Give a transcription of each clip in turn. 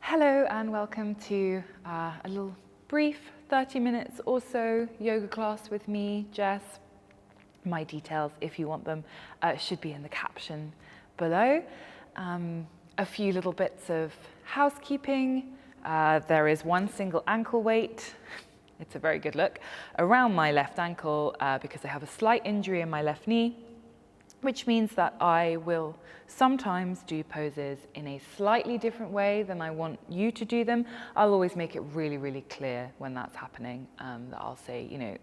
Hello and welcome to a little brief 30 minutes or so yoga class with me, Jess. My details, if you want them, should be in the caption below. A few little bits of housekeeping. There is one single ankle weight. It's a very good look around my left ankle because I have a slight injury in my left knee, which means that I will sometimes do poses in a slightly different way than I want you to do them. I'll always make it really, really clear when that's happening, that I'll say,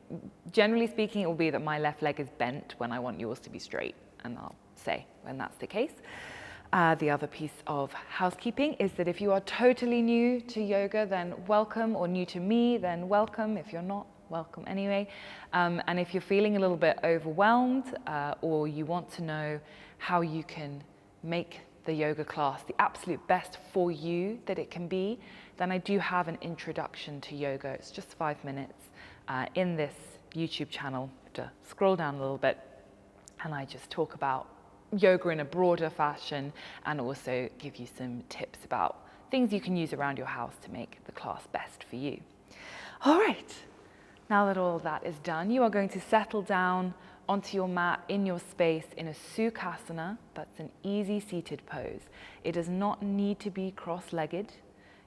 generally speaking, it will be that my left leg is bent when I want yours to be straight, and I'll say when that's the case. The other piece of housekeeping is that if you are totally new to yoga, then welcome, or new to me, then welcome. If you're not, welcome anyway. And if you're feeling a little bit overwhelmed or you want to know how you can make the yoga class the absolute best for you that it can be, then I do have an introduction to yoga. It's just 5 minutes in this YouTube channel. You have to scroll down a little bit and I just talk about yoga in a broader fashion and also give you some tips about things you can use around your house to make the class best for you. All right. Now that all of that is done, you are going to settle down onto your mat in your space in a Sukhasana. That's an easy seated pose. It does not need to be cross-legged.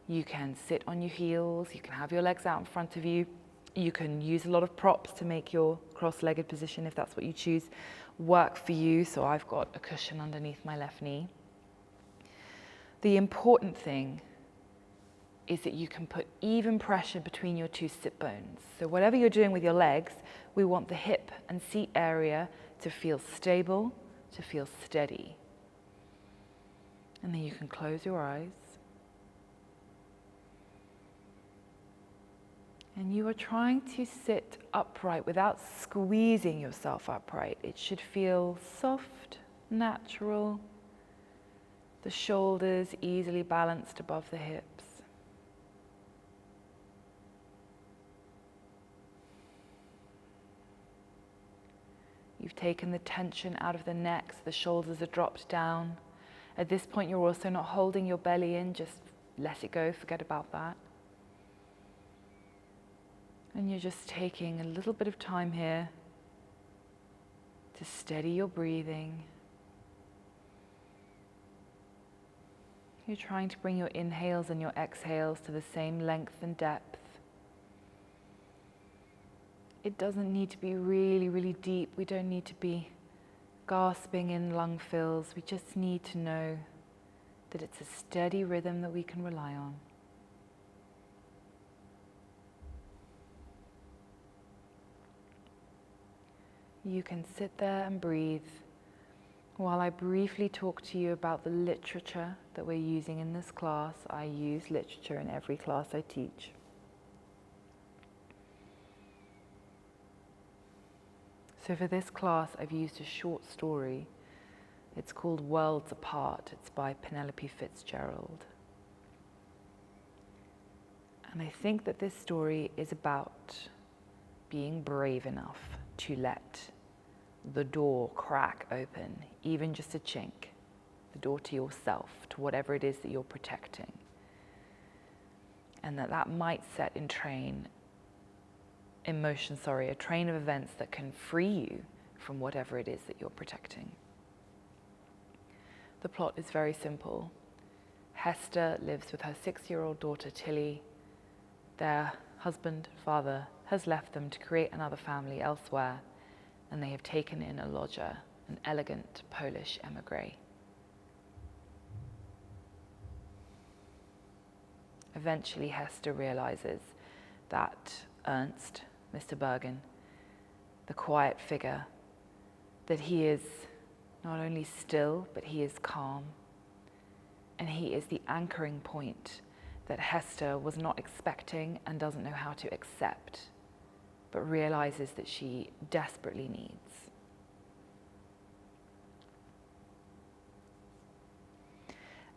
You can sit on your heels, you can have your legs out in front of you. You can use a lot of props to make your cross-legged position, if that's what you choose, work for you. So I've got a cushion underneath my left knee. The important thing is that you can put even pressure between your two sit bones. So whatever you're doing with your legs, we want the hip and seat area to feel stable, to feel steady. And then you can close your eyes. And you are trying to sit upright without squeezing yourself upright. It should feel soft, natural, the shoulders easily balanced above the hips. You've taken the tension out of the neck, so the shoulders are dropped down. At this point, you're also not holding your belly in, just let it go, forget about that. And you're just taking a little bit of time here to steady your breathing. You're trying to bring your inhales and your exhales to the same length and depth. It doesn't need to be really, really deep. We don't need to be gasping in lung fills. We just need to know that it's a steady rhythm that we can rely on. You can sit there and breathe while I briefly talk to you about the literature that we're using in this class. I use literature in every class I teach. So for this class, I've used a short story. It's called Worlds Apart. It's by Penelope Fitzgerald. And I think that this story is about being brave enough to let the door crack open, even just a chink, the door to yourself, to whatever it is that you're protecting. And that might set in a train of events that can free you from whatever it is that you're protecting. The plot is very simple. Hester lives with her 6-year-old daughter Tilly. Their husband, father, has left them to create another family elsewhere, and they have taken in a lodger, an elegant Polish emigre. Eventually, Hester realizes that Ernst, Mr. Bergen, the quiet figure, that he is not only still, but he is calm. And he is the anchoring point that Hester was not expecting and doesn't know how to accept, but realizes that she desperately needs.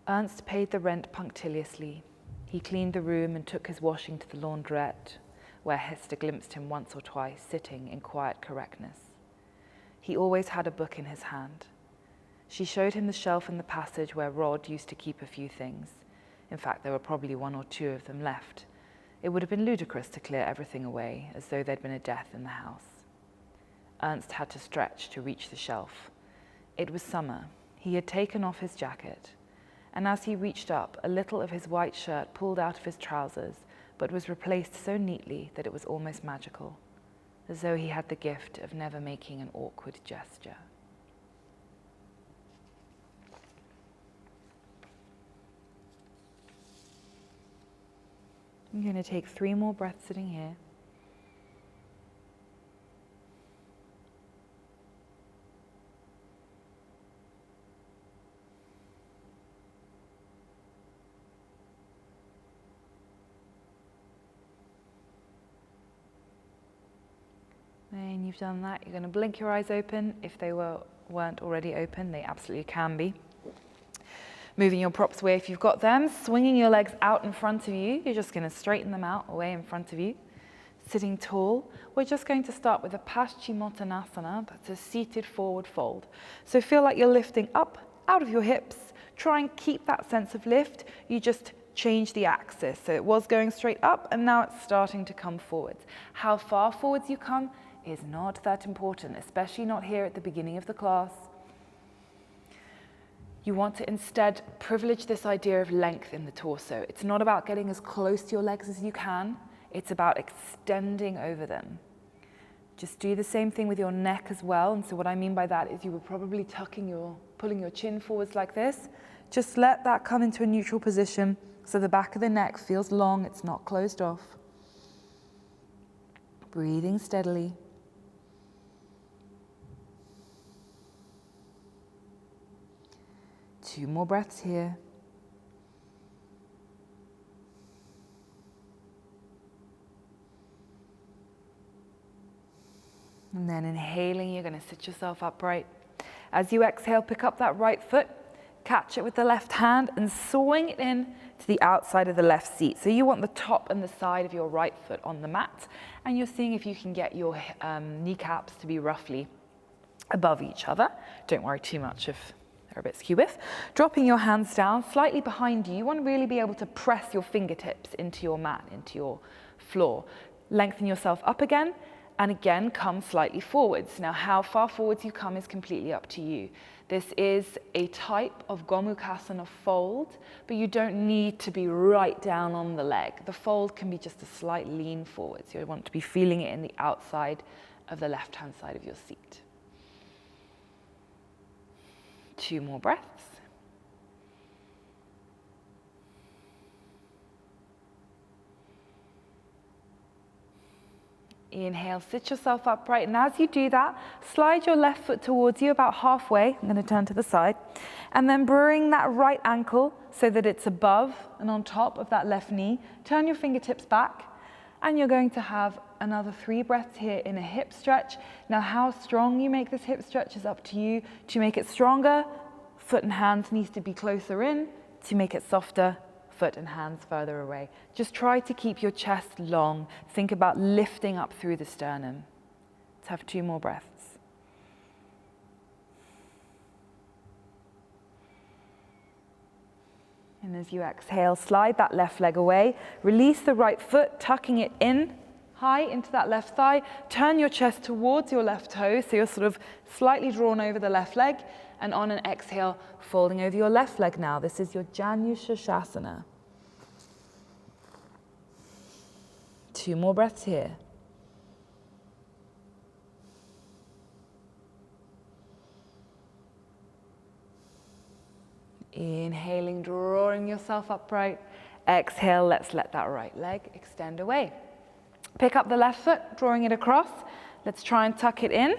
Ernst paid the rent punctiliously. He cleaned the room and took his washing to the laundrette, where Hester glimpsed him once or twice, sitting in quiet correctness. He always had a book in his hand. She showed him the shelf in the passage where Rod used to keep a few things. In fact, there were probably 1 or 2 of them left. It would have been ludicrous to clear everything away, as though there'd been a death in the house. Ernst had to stretch to reach the shelf. It was summer. He had taken off his jacket, and as he reached up, a little of his white shirt pulled out of his trousers, but was replaced so neatly that it was almost magical, as though he had the gift of never making an awkward gesture. I'm going to take 3 more breaths sitting here. When you've done that, you're going to blink your eyes open. If they weren't already open, they absolutely can be. Moving your props away if you've got them, swinging your legs out in front of you. You're just going to straighten them out away in front of you. Sitting tall, we're just going to start with a Paschimottanasana, that's a seated forward fold. So feel like you're lifting up out of your hips. Try and keep that sense of lift. You just change the axis. So it was going straight up and now it's starting to come forwards. How far forwards you come is not that important, especially not here at the beginning of the class. You want to instead privilege this idea of length in the torso. It's not about getting as close to your legs as you can. It's about extending over them. Just do the same thing with your neck as well. And so what I mean by that is you were probably pulling your chin forwards like this. Just let that come into a neutral position so the back of the neck feels long, it's not closed off. Breathing steadily. Two more breaths here. And then inhaling, you're going to sit yourself upright. As you exhale, pick up that right foot, catch it with the left hand and swing it in to the outside of the left seat. So you want the top and the side of your right foot on the mat, and you're seeing if you can get your kneecaps to be roughly above each other. Don't worry too much if they're a bit skew with. Dropping your hands down slightly behind you. You want to really be able to press your fingertips into your mat, into your floor. Lengthen yourself up again, and again come slightly forwards. Now how far forwards you come is completely up to you. This is a type of Gomukhasana fold, but you don't need to be right down on the leg. The fold can be just a slight lean forwards. You want to be feeling it in the outside of the left-hand side of your seat. 2 more breaths. Inhale, sit yourself upright, and as you do that, slide your left foot towards you about halfway. I'm going to turn to the side, and then bring that right ankle so that it's above and on top of that left knee. Turn your fingertips back, and you're going to have another 3 breaths here in a hip stretch. Now how strong you make this hip stretch is up to you. To make it stronger, foot and hands needs to be closer in. To make it softer, foot and hands further away. Just try to keep your chest long. Think about lifting up through the sternum. Let's have 2 more breaths. And as you exhale, slide that left leg away. Release the right foot, tucking it in high into that left thigh. Turn your chest towards your left toe, so you're sort of slightly drawn over the left leg. And on an exhale, folding over your left leg now. This is your Janushirshasana. 2 more breaths here. Inhaling, drawing yourself upright. Exhale, let's let that right leg extend away. Pick up the left foot, drawing it across. Let's try and tuck it in.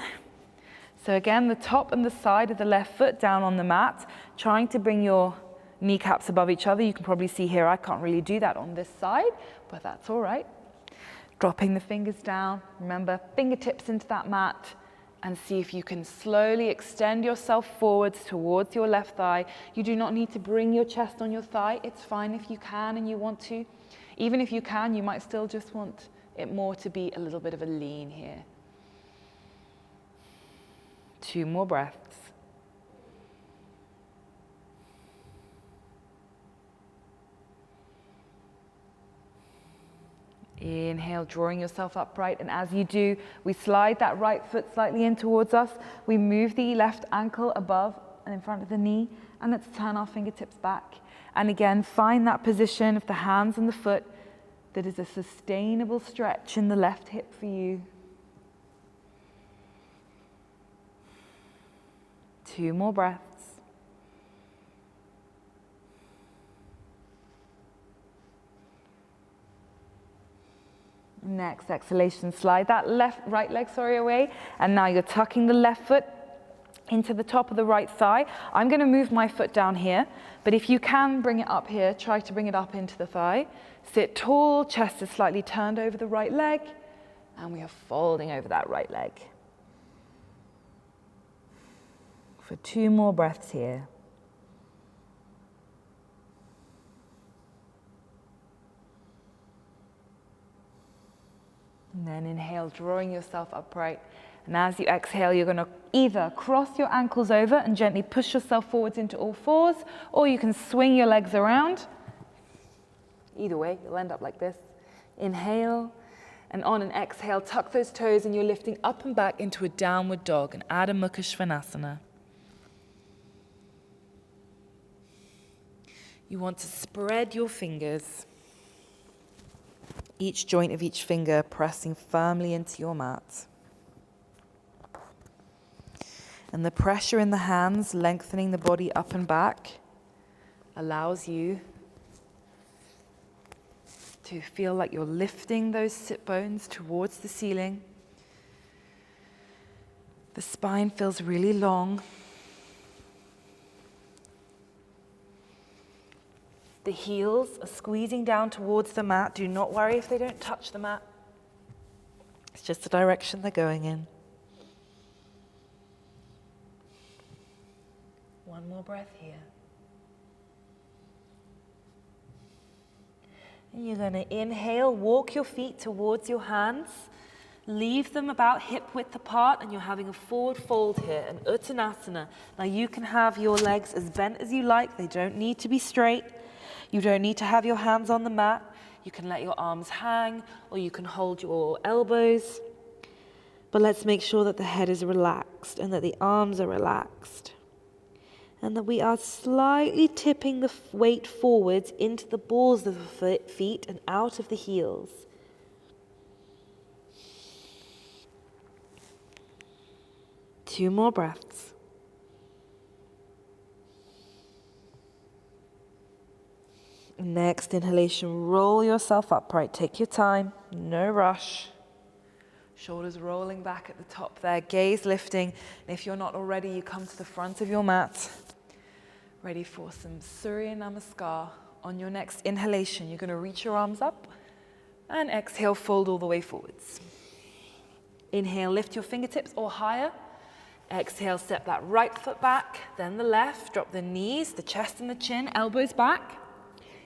So again, the top and the side of the left foot down on the mat, trying to bring your kneecaps above each other. You can probably see here, I can't really do that on this side, but that's all right. Dropping the fingers down. Remember, fingertips into that mat, and see if you can slowly extend yourself forwards towards your left thigh. You do not need to bring your chest on your thigh. It's fine if you can and you want to. Even if you can, you might still just want it more to be a little bit of a lean here. 2 more breaths. Inhale, drawing yourself upright. And as you do, we slide that right foot slightly in towards us. We move the left ankle above and in front of the knee. And let's turn our fingertips back. And again, find that position of the hands and the foot that is a sustainable stretch in the left hip for you. 2 more breaths. Next exhalation, slide that right leg away. And now you're tucking the left foot into the top of the right thigh. I'm going to move my foot down here, but if you can bring it up here, try to bring it up into the thigh. Sit tall, chest is slightly turned over the right leg, and we are folding over that right leg. For 2 more breaths here. And then inhale, drawing yourself upright. And as you exhale, you're going to either cross your ankles over and gently push yourself forwards into all fours, or you can swing your legs around. Either way, you'll end up like this. Inhale, and on an exhale, tuck those toes, and you're lifting up and back into a downward dog, an Adho Mukha Svanasana. You want to spread your fingers, each joint of each finger pressing firmly into your mat. And the pressure in the hands, lengthening the body up and back, allows you to feel like you're lifting those sit bones towards the ceiling. The spine feels really long. The heels are squeezing down towards the mat. Do not worry if they don't touch the mat. It's just the direction they're going in. 1 more breath here. And you're going to inhale, walk your feet towards your hands. Leave them about hip width apart, and you're having a forward fold here, an Uttanasana. Now you can have your legs as bent as you like. They don't need to be straight. You don't need to have your hands on the mat. You can let your arms hang, or you can hold your elbows. But let's make sure that the head is relaxed and that the arms are relaxed. And that we are slightly tipping the weight forwards into the balls of the feet and out of the heels. Two more breaths. Next inhalation, roll yourself upright. Take your time, no rush. Shoulders rolling back at the top there, gaze lifting. And if you're not already, you come to the front of your mat. Ready for some Surya Namaskar. On your next inhalation, you're going to reach your arms up and exhale, fold all the way forwards. Inhale, lift your fingertips or higher. Exhale, step that right foot back, then the left. Drop the knees, the chest and the chin, elbows back.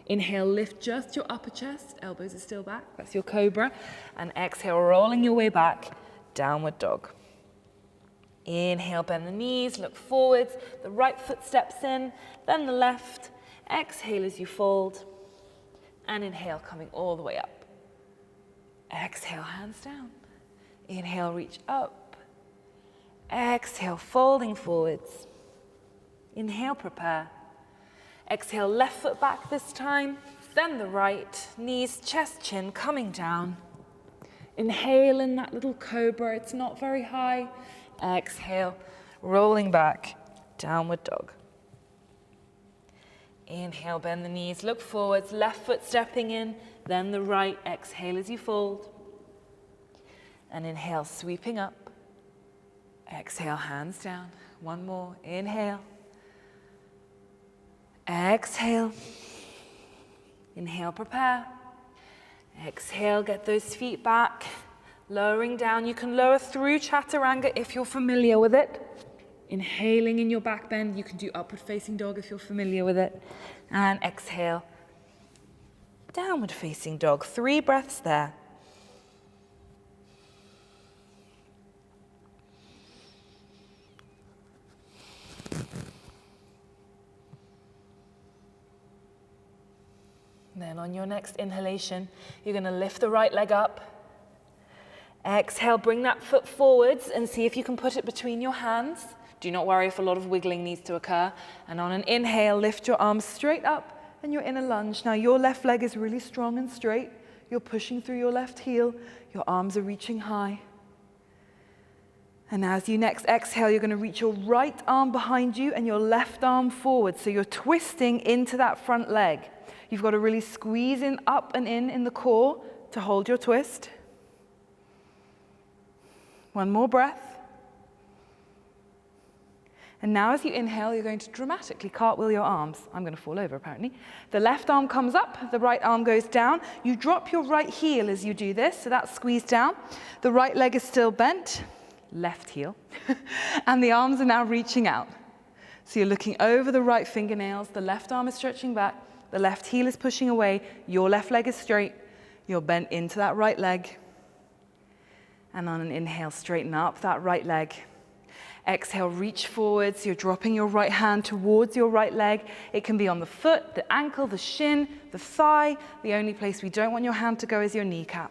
Inhale, lift just your upper chest, elbows are still back, that's your cobra. And exhale, rolling your way back, downward dog. Inhale, bend the knees, look forwards, the right foot steps in, then the left. Exhale as you fold, and inhale, coming all the way up. Exhale, hands down. Inhale, reach up. Exhale, folding forwards. Inhale, prepare. Exhale, left foot back this time, then the right. Knees, chest, chin, coming down. Inhale in that little cobra, it's not very high. Exhale, rolling back, downward dog. Inhale, bend the knees, look forwards, left foot stepping in, then the right. Exhale as you fold. And inhale, sweeping up. Exhale, hands down. One more, inhale. Exhale. Inhale, prepare. Exhale, get those feet back. Lowering down, you can lower through Chaturanga if you're familiar with it. Inhaling in your back bend, you can do upward facing dog if you're familiar with it. And exhale, downward facing dog. 3 breaths there. Then on your next inhalation, you're going to lift the right leg up, Exhale, bring that foot forwards and see if you can put it between your hands. Do not worry if a lot of wiggling needs to occur. And on an inhale, lift your arms straight up and you're in a lunge. Now your left leg is really strong and straight. You're pushing through your left heel. Your arms are reaching high. And as you next exhale, you're going to reach your right arm behind you and your left arm forward. So you're twisting into that front leg. You've got to really squeeze in, up and in the core to hold your twist. One more breath. And now as you inhale, you're going to dramatically cartwheel your arms. I'm going to fall over, apparently. The left arm comes up, the right arm goes down. You drop your right heel as you do this, so that's squeezed down. The right leg is still bent, left heel. And the arms are now reaching out. So you're looking over the right fingernails, the left arm is stretching back, the left heel is pushing away, your left leg is straight, you're bent into that right leg. And on an inhale, straighten up that right leg. Exhale, reach forwards. You're dropping your right hand towards your right leg. It can be on the foot, the ankle, the shin, the thigh. The only place we don't want your hand to go is your kneecap.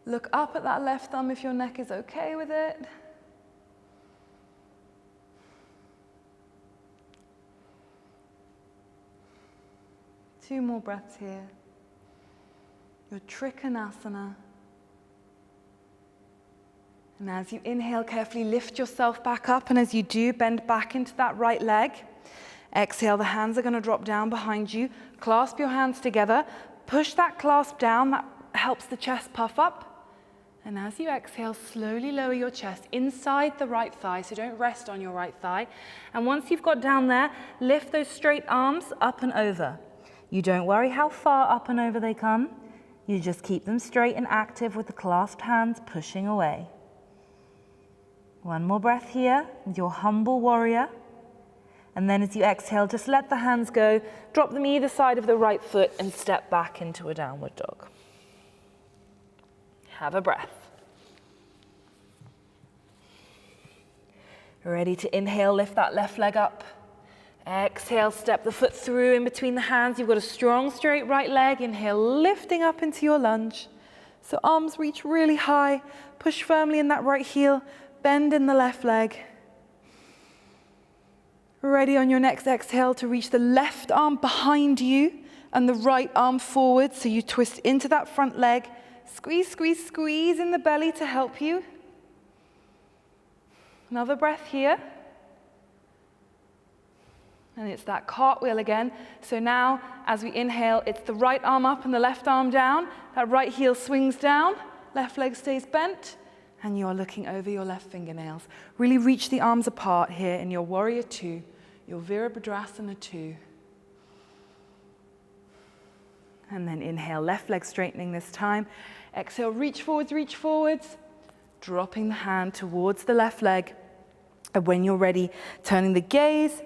Look up at that left thumb if your neck is okay with it. Two more breaths here. Your Trikonasana. And as you inhale, carefully lift yourself back up. And as you do, bend back into that right leg. Exhale, the hands are going to drop down behind you. Clasp your hands together. Push that clasp down. That helps the chest puff up. And as you exhale, slowly lower your chest inside the right thigh. So don't rest on your right thigh. And once you've got down there, lift those straight arms up and over. You don't worry how far up and over they come. You just keep them straight and active with the clasped hands pushing away. One more breath here with your humble warrior. And then as you exhale, just let the hands go, drop them either side of the right foot and step back into a downward dog. Have a breath. Ready to inhale, lift that left leg up. Exhale, step the foot through in between the hands. You've got a strong straight right leg. Inhale, lifting up into your lunge. So arms reach really high. Push firmly in that right heel. Bend in the left leg. Ready on your next exhale to reach the left arm behind you and the right arm forward. So you twist into that front leg. Squeeze, squeeze, squeeze in the belly to help you. Another breath here. And it's that cartwheel again. So now, as we inhale, it's the right arm up and the left arm down. That right heel swings down. Left leg stays bent. And you are looking over your left fingernails. Really reach the arms apart here in your Warrior 2, your Virabhadrasana 2. And then inhale, left leg straightening this time. Exhale, reach forwards, dropping the hand towards the left leg. And when you're ready, turning the gaze,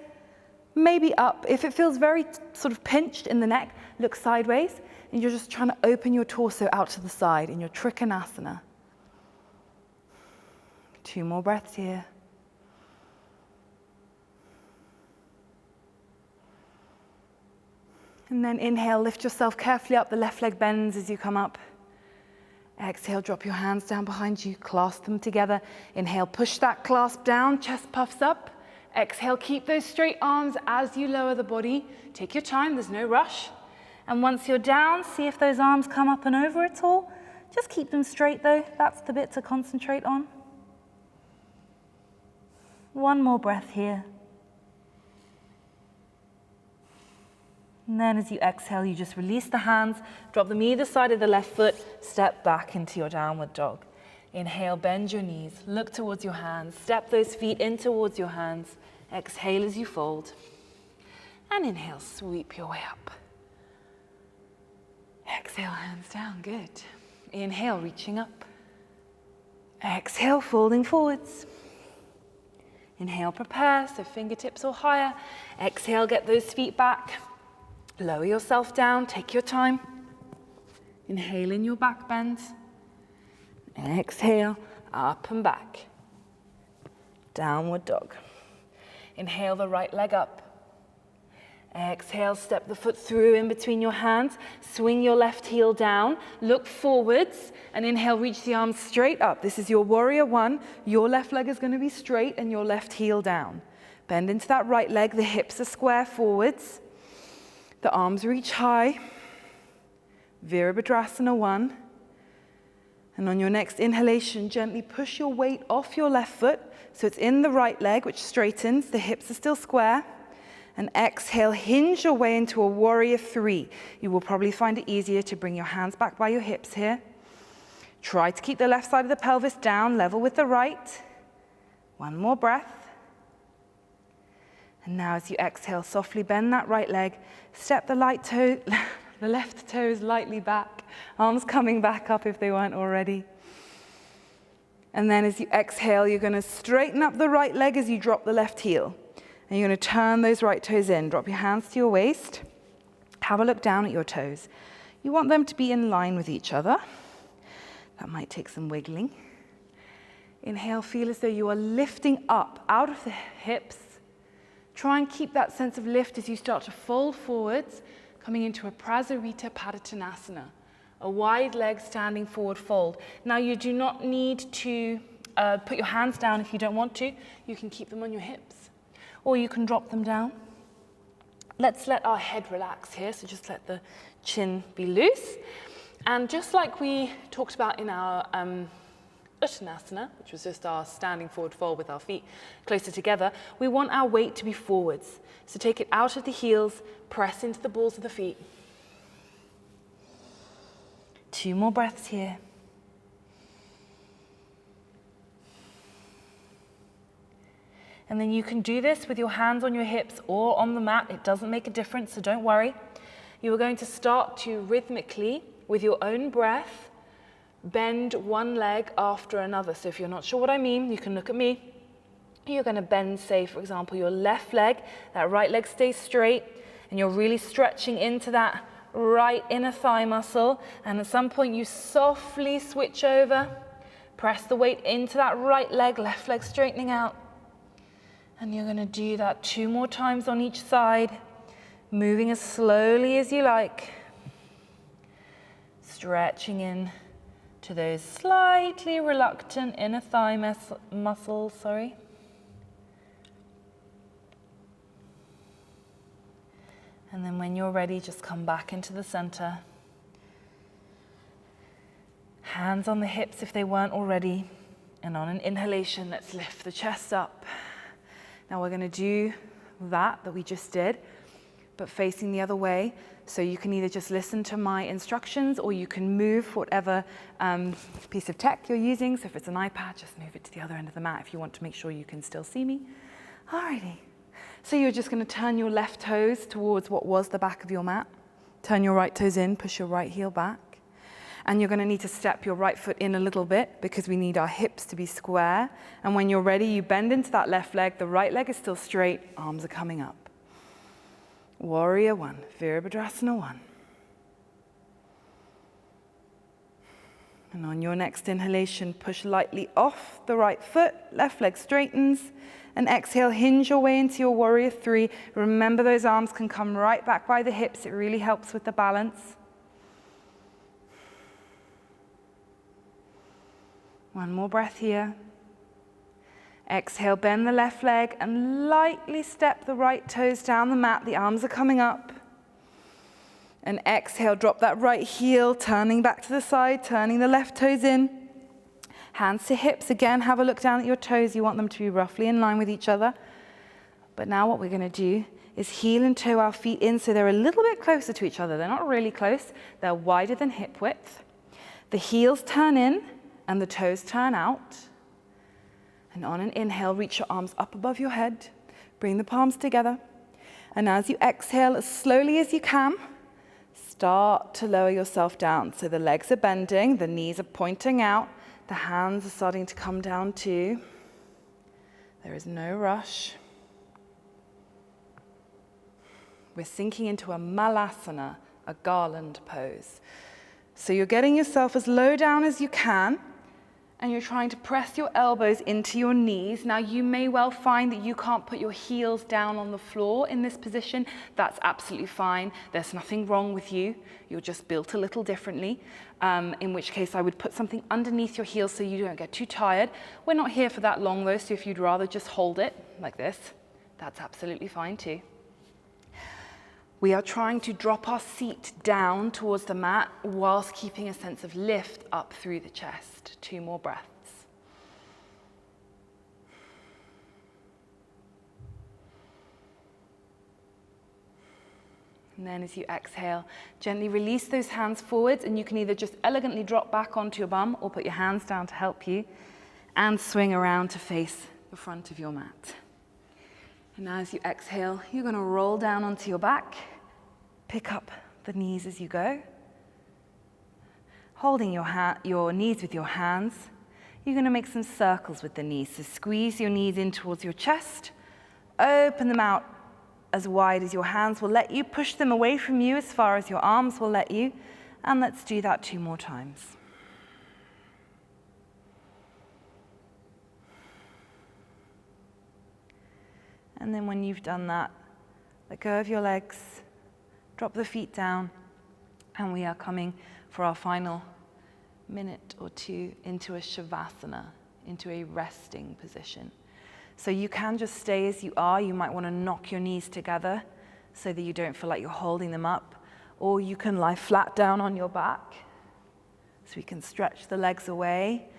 maybe up. If it feels very sort of pinched in the neck, look sideways. And you're just trying to open your torso out to the side in your Trikonasana. 2 more breaths here. And then inhale, lift yourself carefully up. The left leg bends as you come up. Exhale, drop your hands down behind you, clasp them together. Inhale, push that clasp down, chest puffs up. Exhale, keep those straight arms as you lower the body. Take your time, there's no rush. And once you're down, see if those arms come up and over at all. Just keep them straight though, that's the bit to concentrate on. One more breath here. And then as you exhale, you just release the hands, drop them either side of the left foot, step back into your downward dog. Inhale, bend your knees, look towards your hands, step those feet in towards your hands. Exhale as you fold. And inhale, sweep your way up. Exhale, hands down, good. Inhale, reaching up. Exhale, folding forwards. Inhale, prepare, so fingertips or higher. Exhale, get those feet back. Lower yourself down, take your time. Inhale in your back bend. Exhale, up and back. Downward dog. Inhale the right leg up. Exhale, step the foot through in between your hands. Swing your left heel down. Look forwards and inhale, reach the arms straight up. This is your warrior one. Your left leg is going to be straight and your left heel down. Bend into that right leg. The hips are square forwards. The arms reach high. Virabhadrasana 1. And on your next inhalation, gently push your weight off your left foot so it's in the right leg, which straightens. The hips are still square. And exhale, hinge your way into a warrior 3. You will probably find it easier to bring your hands back by your hips here. Try to keep the left side of the pelvis down, level with the right. One more breath. And now as you exhale, softly bend that right leg. Step the left toes lightly back. Arms coming back up if they weren't already. And then as you exhale, you're going to straighten up the right leg as you drop the left heel. And you're going to turn those right toes in. Drop your hands to your waist. Have a look down at your toes. You want them to be in line with each other. That might take some wiggling. Inhale, feel as though you are lifting up out of the hips. Try and keep that sense of lift as you start to fold forwards, coming into a Prasarita Padottanasana, a wide leg standing forward fold. Now you do not need to put your hands down if you don't want to. You can keep them on your hips. Or you can drop them down. Let's let our head relax here, so just let the chin be loose. And just like we talked about in our Uttanasana, which was just our standing forward fold with our feet closer together, we want our weight to be forwards. So take it out of the heels, press into the balls of the feet. 2 more breaths here. And then you can do this with your hands on your hips or on the mat. It doesn't make a difference, so don't worry. You are going to start to rhythmically, with your own breath, bend one leg after another. So if you're not sure what I mean, you can look at me. You're going to bend, say, for example, your left leg. That right leg stays straight, and you're really stretching into that right inner thigh muscle. And at some point, you softly switch over. Press the weight into that right leg, left leg straightening out. And you're going to do that 2 more times on each side, moving as slowly as you like. Stretching in to those slightly reluctant inner thigh muscles, And then when you're ready, just come back into the center. Hands on the hips if they weren't already. And on an inhalation, let's lift the chest up. Now we're going to do that we just did, but facing the other way. So you can either just listen to my instructions or you can move whatever piece of tech you're using. So if it's an iPad, just move it to the other end of the mat if you want to make sure you can still see me. Alrighty. So you're just going to turn your left toes towards what was the back of your mat. Turn your right toes in, push your right heel back. And you're going to need to step your right foot in a little bit because we need our hips to be square. And when you're ready, you bend into that left leg. The right leg is still straight. Arms are coming up. Warrior 1, Virabhadrasana 1. And on your next inhalation, push lightly off the right foot. Left leg straightens. And exhale, hinge your way into your warrior 3. Remember, those arms can come right back by the hips. It really helps with the balance. One more breath here. Exhale, bend the left leg and lightly step the right toes down the mat. The arms are coming up. And exhale, drop that right heel, turning back to the side, turning the left toes in. Hands to hips. Again, have a look down at your toes. You want them to be roughly in line with each other. But now what we're going to do is heel and toe our feet in so they're a little bit closer to each other. They're not really close. They're wider than hip width. The heels turn in and the toes turn out. And on an inhale, reach your arms up above your head. Bring the palms together. And as you exhale, as slowly as you can, start to lower yourself down. So the legs are bending, the knees are pointing out, the hands are starting to come down too. There is no rush. We're sinking into a malasana, a garland pose. So you're getting yourself as low down as you can, And you're trying to press your elbows into your knees. Now you may well find that you can't put your heels down on the floor in this position. That's absolutely fine. There's nothing wrong with you. You're just built a little differently, in which case I would put something underneath your heels so you don't get too tired. We're not here for that long though, so if you'd rather just hold it like this, that's absolutely fine too. We are trying to drop our seat down towards the mat whilst keeping a sense of lift up through the chest. 2 more breaths. And then as you exhale, gently release those hands forwards, and you can either just elegantly drop back onto your bum or put your hands down to help you and swing around to face the front of your mat. And now as you exhale, you're going to roll down onto your back, pick up the knees as you go. Holding your knees with your hands, you're going to make some circles with the knees. So squeeze your knees in towards your chest, open them out as wide as your hands will let you, push them away from you as far as your arms will let you, and let's do that 2 more times. And then when you've done that, let go of your legs, drop the feet down, and we are coming for our final minute or 2 into a shavasana, into a resting position. So you can just stay as you are. You might want to knock your knees together so that you don't feel like you're holding them up, or you can lie flat down on your back so we can stretch the legs away.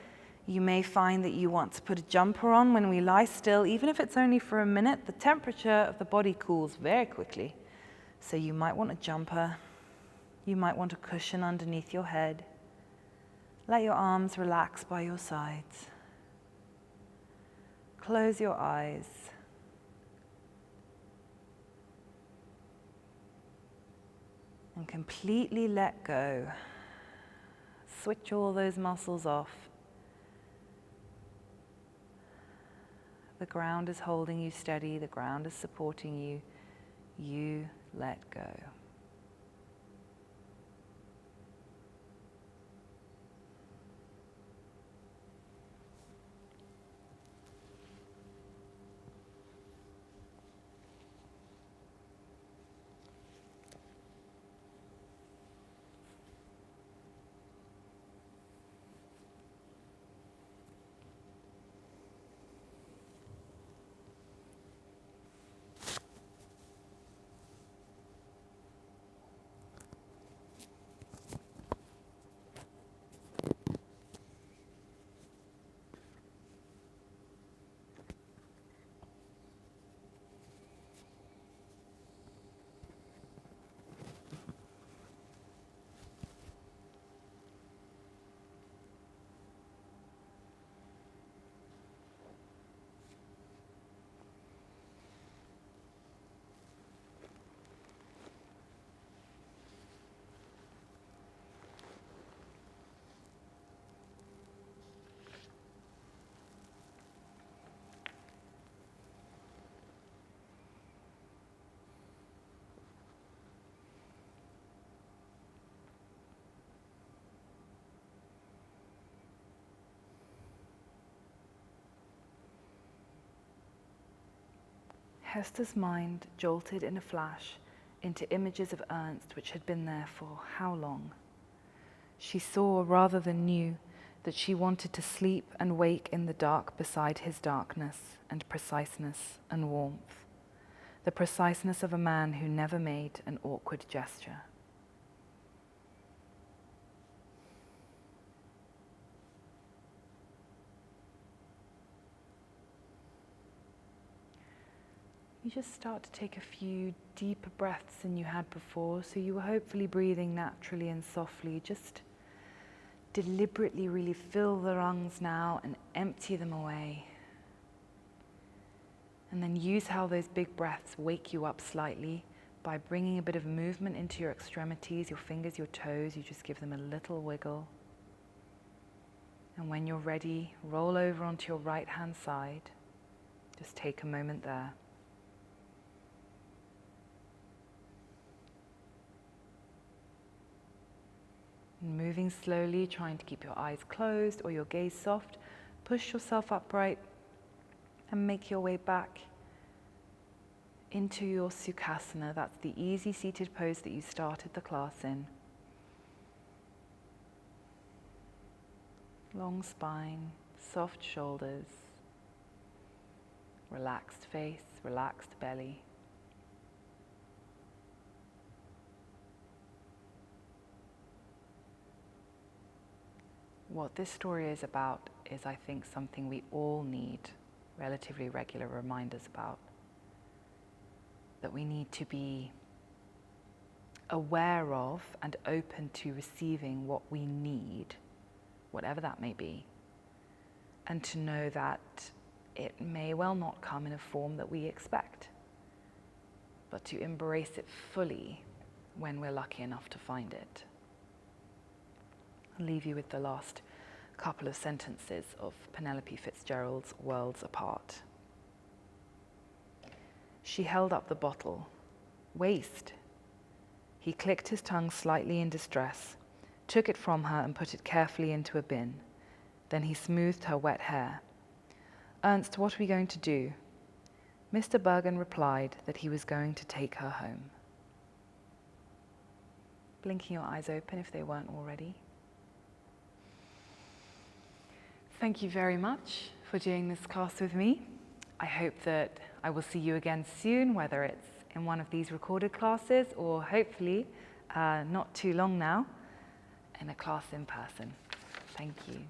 You may find that you want to put a jumper on when we lie still, even if it's only for a minute. The temperature of the body cools very quickly. So you might want a jumper. You might want a cushion underneath your head. Let your arms relax by your sides. Close your eyes. And completely let go. Switch all those muscles off. The ground is holding you steady, the ground is supporting you. You let go. Hester's mind jolted in a flash into images of Ernst which had been there for how long? She saw rather than knew that she wanted to sleep and wake in the dark beside his darkness and preciseness and warmth, the preciseness of a man who never made an awkward gesture. You just start to take a few deeper breaths than you had before, so you were hopefully breathing naturally and softly. Just deliberately really fill the lungs now and empty them away. And then use how those big breaths wake you up slightly by bringing a bit of movement into your extremities, your fingers, your toes. You just give them a little wiggle. And when you're ready, roll over onto your right-hand side. Just take a moment there. Moving slowly, trying to keep your eyes closed or your gaze soft, push yourself upright and make your way back into your Sukhasana. That's the easy seated pose that you started the class in. Long spine, soft shoulders, relaxed face, relaxed belly. What this story is about is, I think, something we all need relatively regular reminders about. That we need to be aware of and open to receiving what we need, whatever that may be, and to know that it may well not come in a form that we expect, but to embrace it fully when we're lucky enough to find it. I'll leave you with the last couple of sentences of Penelope Fitzgerald's Worlds Apart. She held up the bottle. Waste. He clicked his tongue slightly in distress, took it from her and put it carefully into a bin. Then he smoothed her wet hair. Ernst, what are we going to do? Mr. Bergen replied that he was going to take her home. Blinking your eyes open if they weren't already. Thank you very much for doing this class with me. I hope that I will see you again soon, whether it's in one of these recorded classes or hopefully not too long now in a class in person. Thank you.